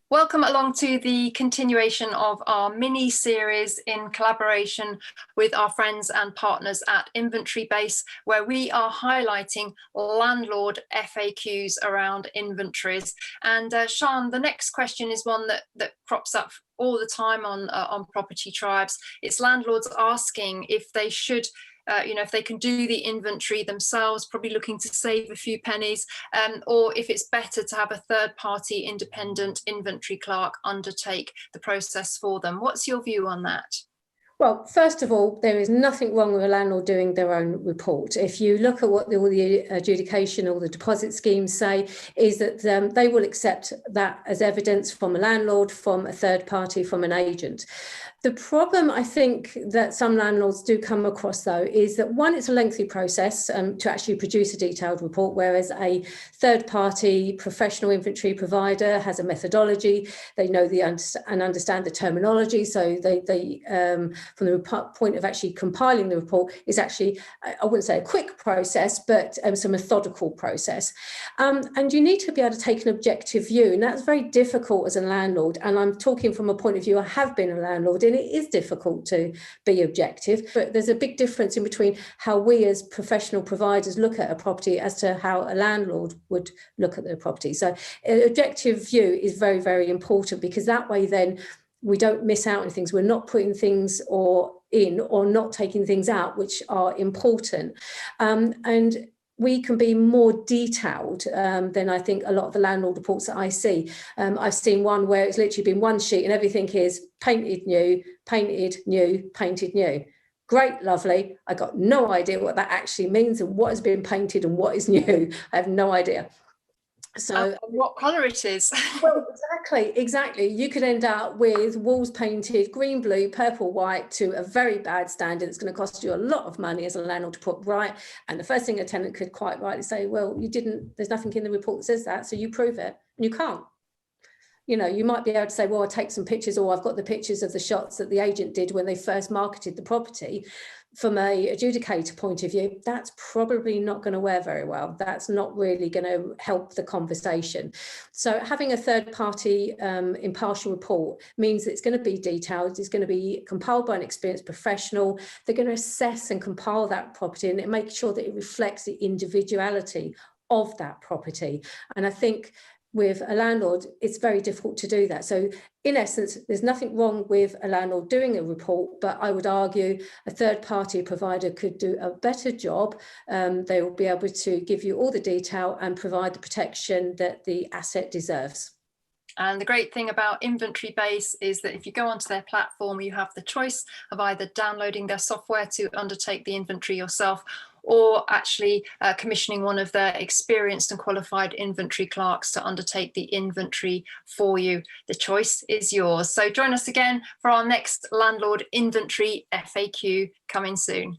Welcome along to the continuation of our mini-series in collaboration with our friends and partners at Inventory Base, where we are highlighting landlord FAQs around inventories. And Sian, the next question is one that crops up all the time on Property Tribes. It's landlords asking if they should if they can do the inventory themselves, probably looking to save a few pennies, or if it's better to have a third-party independent inventory clerk undertake the process for them. What's your view on that? Well, first of all, there is nothing wrong with a landlord doing their own report. If you look at what all the adjudication or the deposit schemes say, is that they will accept that as evidence from a landlord, from a third party, from an agent. The problem I think that some landlords do come across, though, is that one, it's a lengthy process to actually produce a detailed report, whereas a third-party professional inventory provider has a methodology. They know and understand the terminology, so they from the point of actually compiling the report is actually, I wouldn't say a quick process, but some methodical process. And you need to be able to take an objective view, and that's very difficult as a landlord. And I'm talking from a point of view, I have been a landlord, and it is difficult to be objective, but there's a big difference in between how we as professional providers look at a property as to how a landlord would look at the property. So an objective view is very, very important, because that way then we don't miss out on things. We're not putting things or not taking things out which are important. And we can be more detailed than I think a lot of the landlord reports that I see. I've seen one where it's literally been one sheet and everything is painted new, painted new, painted new. Great, lovely. I got no idea what that actually means and what has been painted and what is new. I have no idea. So what colour it is. Well, exactly. You could end up with walls painted green, blue, purple, white to a very bad standard. It's going to cost you a lot of money as a landlord to put right. And the first thing a tenant could quite rightly say, well, there's nothing in the report that says that, so you prove it. And you can't. You know, you might be able to say, well, I'll take some pictures, or I've got the pictures of the shots that the agent did when they first marketed the property. From a adjudicator point of view, that's probably not going to wear very well. That's not really going to help the conversation. So having a third party impartial report means that it's going to be detailed, it's going to be compiled by an experienced professional. They're going to assess and compile that property and make sure that it reflects the individuality of that property. And I think with a landlord, it's very difficult to do that. So in essence, there's nothing wrong with a landlord doing a report, but I would argue a third-party provider could do a better job. They will be able to give you all the detail and provide the protection that the asset deserves. And the great thing about Inventory Base is that if you go onto their platform, you have the choice of either downloading their software to undertake the inventory yourself, or actually commissioning one of their experienced and qualified inventory clerks to undertake the inventory for you. The choice is yours. So join us again for our next landlord inventory FAQ coming soon.